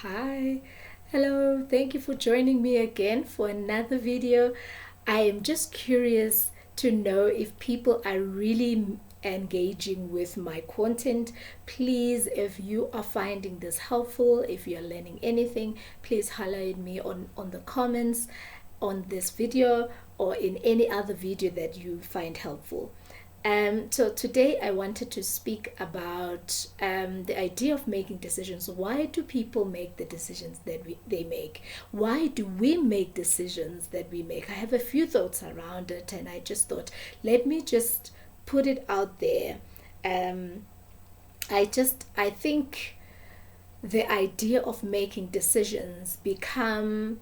Hi, hello, thank you for joining me again for another video. I am just curious to know if people are really engaging with my content. Please, if you are finding this helpful, if you're learning anything, please highlight me on the comments on this video or in any other video that you find helpful. So today I wanted to speak about the idea of making decisions. Why do people make the decisions that they make? Why do we make decisions that we make? I have a few thoughts around it, and I just thought, let me just put it out there. Um, I think the idea of making decisions become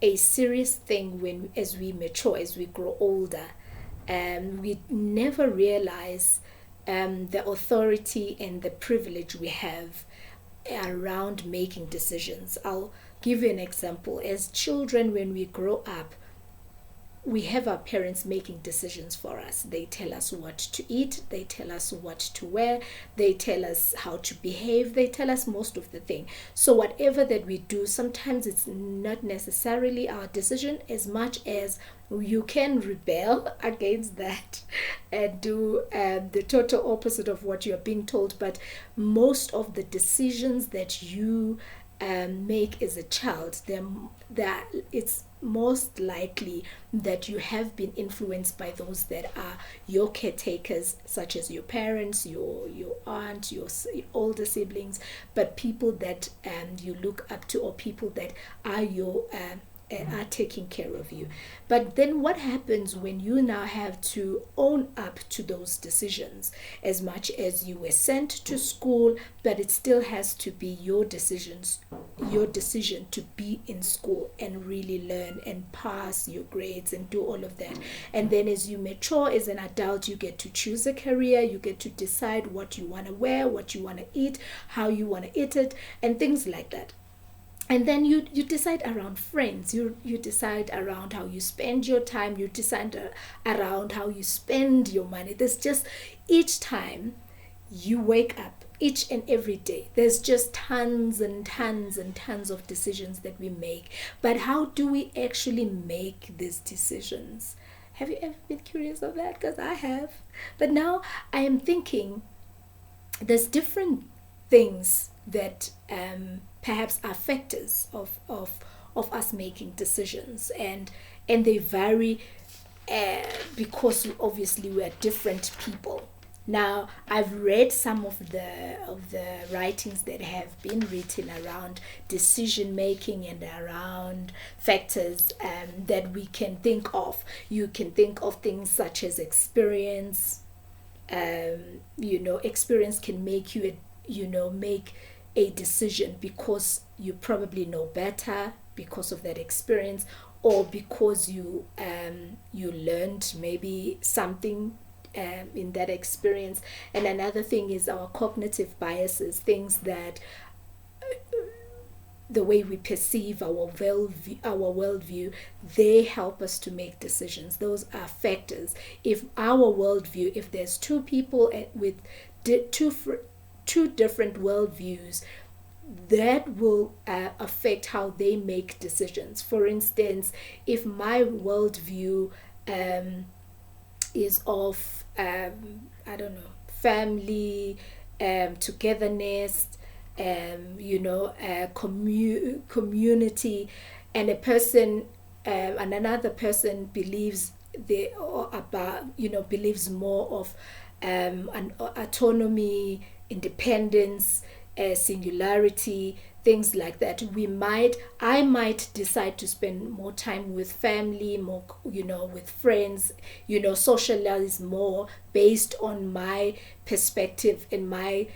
a serious thing when as we mature, as we grow older. We never realize the authority and the privilege we have around making decisions. I'll give you an example. As children, when we grow up, we have our parents making decisions for us. They tell us what to eat, they tell us what to wear, they tell us how to behave, they tell us most of the thing. So whatever that we do, sometimes it's not necessarily our decision as much as you can rebel against that and do the total opposite of what you're being told. But most of the decisions that you make as a child, that it's most likely that you have been influenced by those that are your caretakers, such as your parents, your aunt, your older siblings, but people that you look up to, or people that are your are taking care of you. But then what happens when you now have to own up to those decisions? As much as you were sent to school, but it still has to be your decision to be in school and really learn and pass your grades and do all of that. And then as you mature as an adult, you get to choose a career, you get to decide what you want to wear, what you want to eat, how you want to eat it, and things like that. And then you decide around friends, you decide around how you spend your time, you decide around how you spend your money. There's just, each time you wake up, each and every day, there's just tons and tons and tons of decisions that we make. But how do we actually make these decisions? Have you ever been curious of that? Because I have. But now I am thinking there's different things that perhaps are factors of us making decisions, and they vary because obviously we are different people. Now, I've read some of the writings that have been written around decision making and around factors that we can think of. You can think of things such as experience. Experience can make you make a decision because you probably know better because of that experience, or because you learned maybe something in that experience. And another thing is our cognitive biases, things that the way we perceive our worldview, they help us to make decisions. Those are factors. If our worldview, if there's two people with two different worldviews, that will affect how they make decisions. For instance, if my worldview is of I don't know, family, togetherness, community, and a person and another person believes they are about believes more of an autonomy, independence, singularity, things like that. I might decide to spend more time with family, more with friends, socialize more based on my perspective and my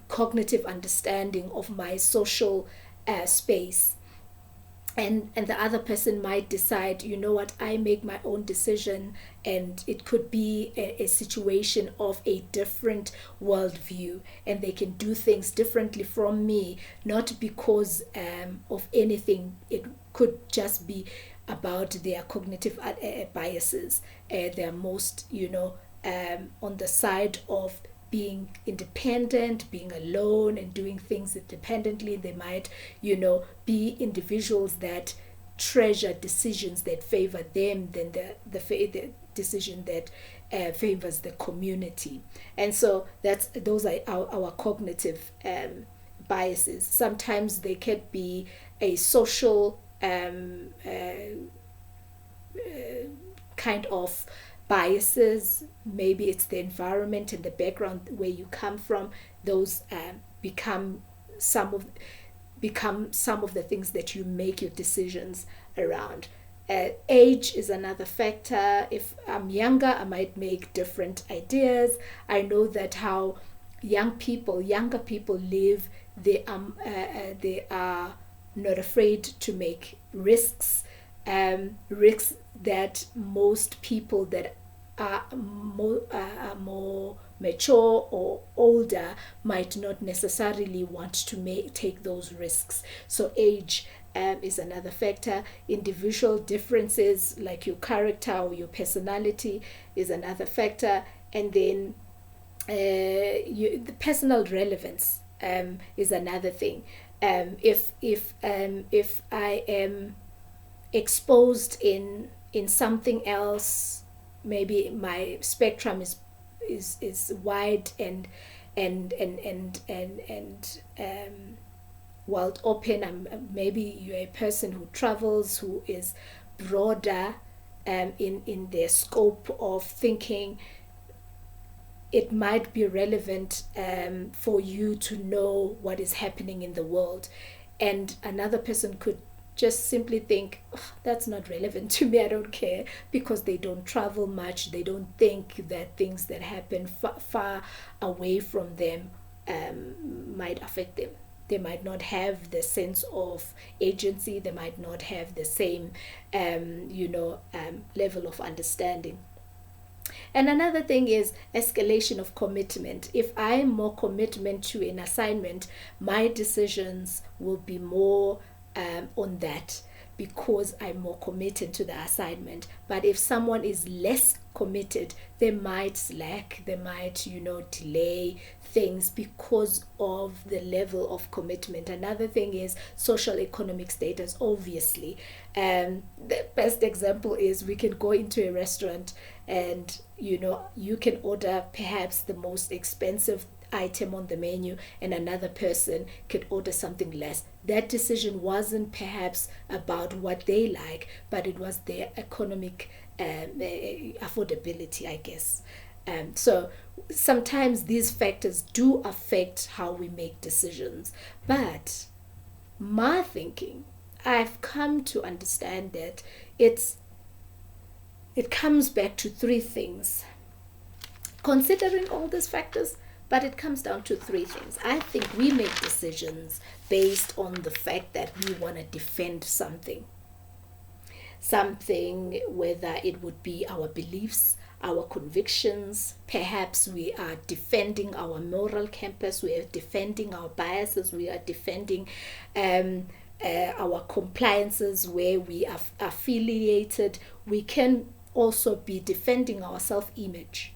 cognitive understanding of my social space. And the other person might decide, what, I make my own decision, and it could be a situation of a different worldview, and they can do things differently from me, not because of anything. It could just be about their cognitive biases. They're most on the side of being independent, being alone and doing things independently. They might, be individuals that treasure decisions that favor them than the decision that favors the community. And so those are our cognitive biases. Sometimes they can be a social kind of biases. Maybe it's the environment and the background where you come from. Those become some of the things that you make your decisions around. Age is another factor. If I'm younger, I might make different ideas. I know that how younger people live. They are not afraid to make risks. Risks that most people that are more mature or older might not necessarily want to take those risks. So age is another factor. Individual differences like your character or your personality is another factor. And then the personal relevance is another thing. If I am exposed in something else, maybe my spectrum is wide and wide open. Maybe you're a person who travels, who is broader in their scope of thinking. It might be relevant for you to know what is happening in the world, and another person could just simply think, oh, that's not relevant to me, I don't care, because they don't travel much. They don't think that things that happen far away from them might affect them. They might not have the sense of agency. They might not have the same level of understanding. And another thing is escalation of commitment. If I'm more commitment to an assignment, my decisions will be more on that, because I'm more committed to the assignment. But if someone is less committed, they might slack, they might, delay things because of the level of commitment. Another thing is social economic status, obviously. The best example is we can go into a restaurant and, you can order perhaps the most expensive item on the menu, and another person could order something less. That decision wasn't perhaps about what they like, but it was their economic affordability, I guess. So sometimes these factors do affect how we make decisions. But my thinking, I've come to understand that it comes back to three things. Considering all these factors, but it comes down to three things. I think we make decisions based on the fact that we want to defend something. Something, whether it would be our beliefs, our convictions. Perhaps we are defending our moral compass. We are defending our biases. We are defending our compliances where we are affiliated. We can also be defending our self-image.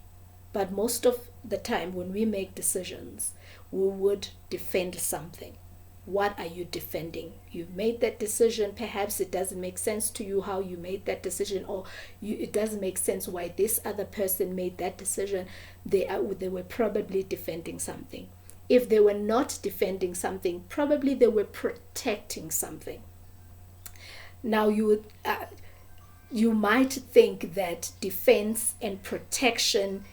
But most of the time when we make decisions, we would defend something. What are you defending? You've made that decision. Perhaps it doesn't make sense to you how you made that decision, or it doesn't make sense why this other person made that decision. They were probably defending something. If they were not defending something, probably they were protecting something. Now you might think that defense and protection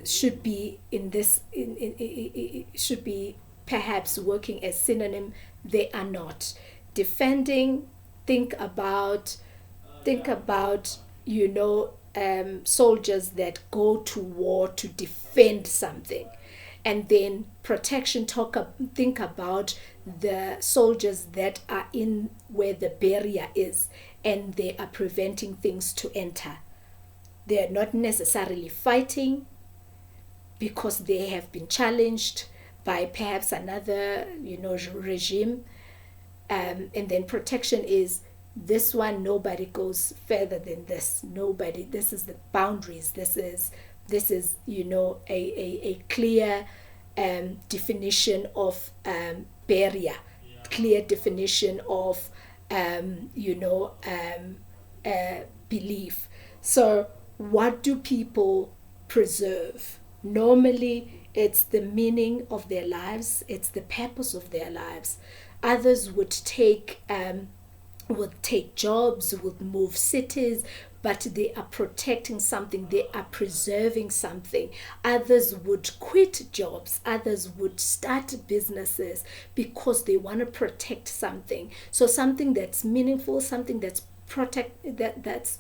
should be should be perhaps working as synonym. They are not. Defending, think about soldiers that go to war to defend something. And then protection, think about the soldiers that are in where the barrier is and they are preventing things to enter. They are not necessarily fighting because they have been challenged by perhaps another, regime. And then protection is this one, nobody goes further than this. This is the boundaries. This is This is, a clear definition of barrier, clear definition of, belief. So, what do people preserve? Normally, it's the meaning of their lives, it's the purpose of their lives. Others would take jobs, would move cities, but they are protecting something, they are preserving something. Others would quit jobs, others would start businesses because they want to protect something. So something that's meaningful, something that's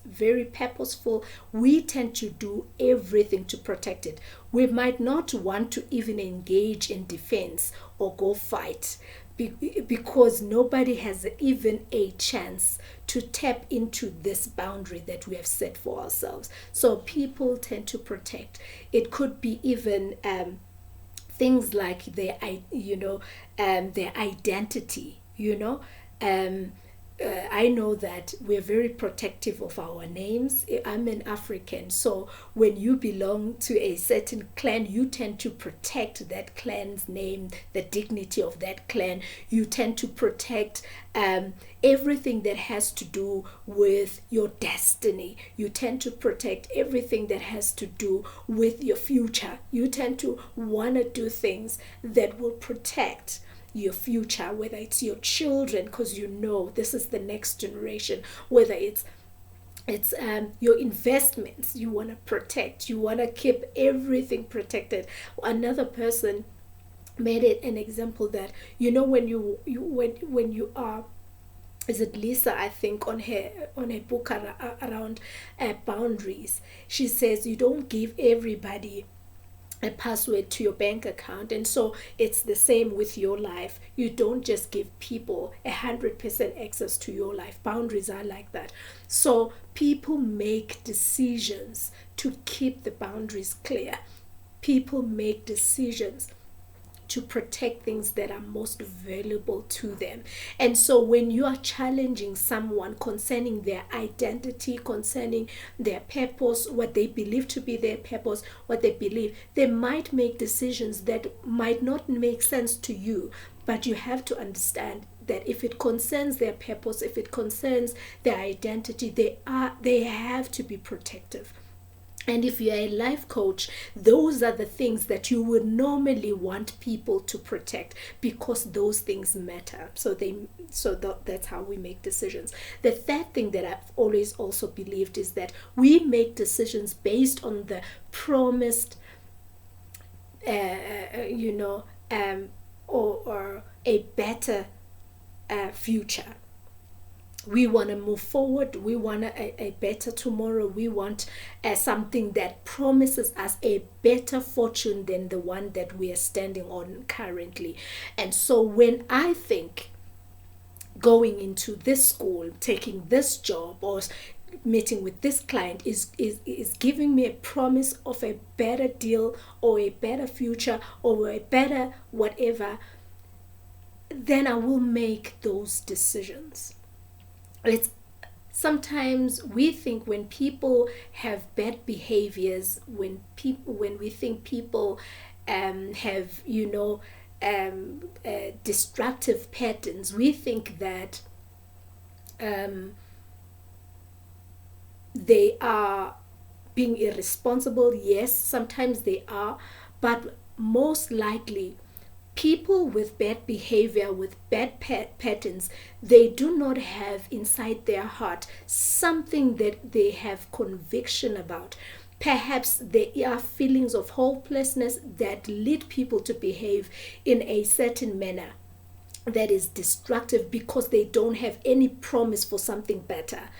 very purposeful, we tend to do everything to protect it. We might not want to even engage in defense or go fight, because nobody has even a chance to tap into this boundary that we have set for ourselves. So people tend to protect. It could be even things like their identity. I know that we're very protective of our names. I'm an African, so when you belong to a certain clan, you tend to protect that clan's name, the dignity of that clan. You tend to protect everything that has to do with your destiny. You tend to protect everything that has to do with your future. You tend to want to do things that will protect your future, whether it's your children, because this is the next generation, whether it's your investments you want to protect, you want to keep everything protected. Another person made it an example that when you are, is it Lisa, I think, on her book around boundaries, she says you don't give everybody a password to your bank account. And so it's the same with your life. You don't just give people 100% access to your life. Boundaries are like that. So people make decisions to keep the boundaries clear. People make decisions to protect things that are most valuable to them. And so when you are challenging someone concerning their identity, concerning their purpose, what they believe to be their purpose, what they believe, they might make decisions that might not make sense to you, but you have to understand that if it concerns their purpose, if it concerns their identity, they have to be protective. And if you're a life coach, those are the things that you would normally want people to protect, because those things matter. That's how we make decisions. The third thing that I've always also believed is that we make decisions based on the promised, or a better future. We want to move forward. We want a better tomorrow. We want something that promises us a better fortune than the one that we are standing on currently. And so when I think going into this school, taking this job, or meeting with this client is giving me a promise of a better deal or a better future or a better whatever, then I will make those decisions. Sometimes we think when people have bad behaviors, when we think people have destructive patterns, we think that they are being irresponsible. Yes, sometimes they are, but most likely people with bad behavior, with bad patterns, they do not have inside their heart something that they have conviction about. Perhaps there are feelings of hopelessness that lead people to behave in a certain manner that is destructive, because they don't have any promise for something better.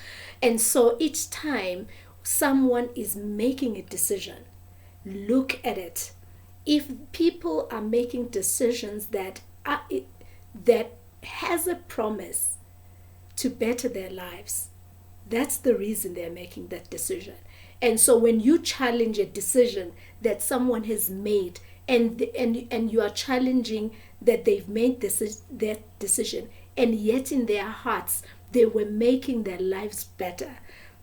And so each time someone is making a decision, look at it. If people are making decisions that has a promise to better their lives, that's the reason they're making that decision. And so when you challenge a decision that someone has made, and you are challenging that they've made that decision, and yet in their hearts they were making their lives better,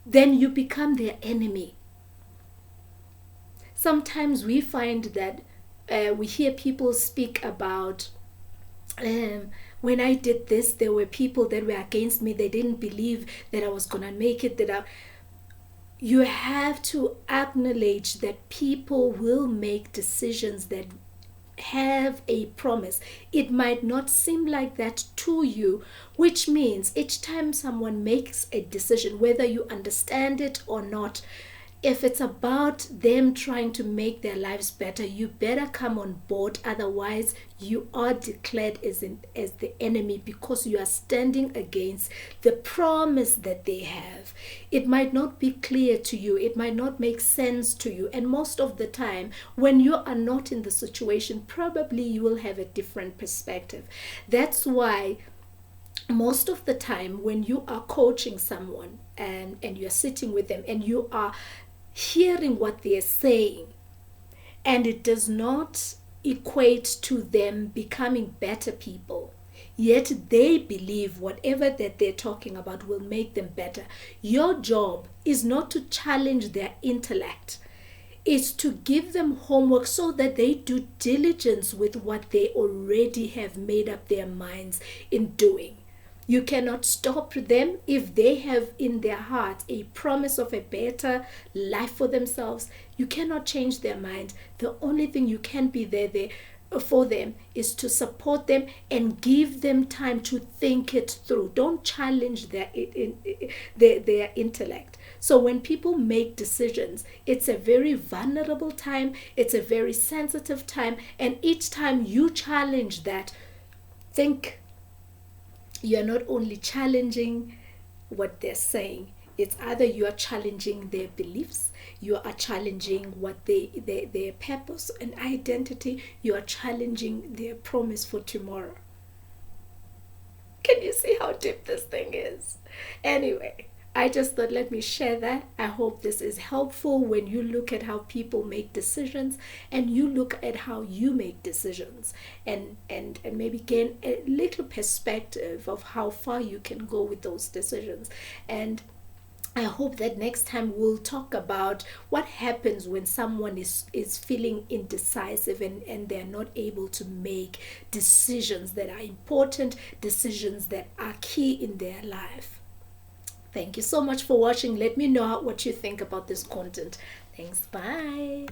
then you become their enemy. Sometimes we find that we hear people speak about, when I did this, there were people that were against me. They didn't believe that I was going to make it. You have to acknowledge that people will make decisions that have a promise. It might not seem like that to you, which means each time someone makes a decision, whether you understand it or not, if it's about them trying to make their lives better, you better come on board. Otherwise, you are declared as the enemy, because you are standing against the promise that they have. It might not be clear to you. It might not make sense to you. And most of the time, when you are not in the situation, probably you will have a different perspective. That's why most of the time when you are coaching someone and you're sitting with them and you are hearing what they're saying, and it does not equate to them becoming better people, yet they believe whatever that they're talking about will make them better. Your job is not to challenge their intellect. It's to give them homework so that they do diligence with what they already have made up their minds in doing. You cannot stop them if they have in their heart a promise of a better life for themselves. You cannot change their mind. The only thing you can be there for them is to support them and give them time to think it through. Don't challenge their intellect. So when people make decisions, it's a very vulnerable time. It's a very sensitive time. And each time you challenge that, think you're not only challenging what they're saying, it's either you are challenging their beliefs, you are challenging what their purpose and identity, you are challenging their promise for tomorrow. Can you see how deep this thing is? Anyway, I just thought, let me share that. I hope this is helpful when you look at how people make decisions and you look at how you make decisions, and maybe gain a little perspective of how far you can go with those decisions. And I hope that next time we'll talk about what happens when someone is feeling indecisive and they're not able to make decisions that are important, decisions that are key in their life. Thank you so much for watching. Let me know what you think about this content. Thanks. Bye.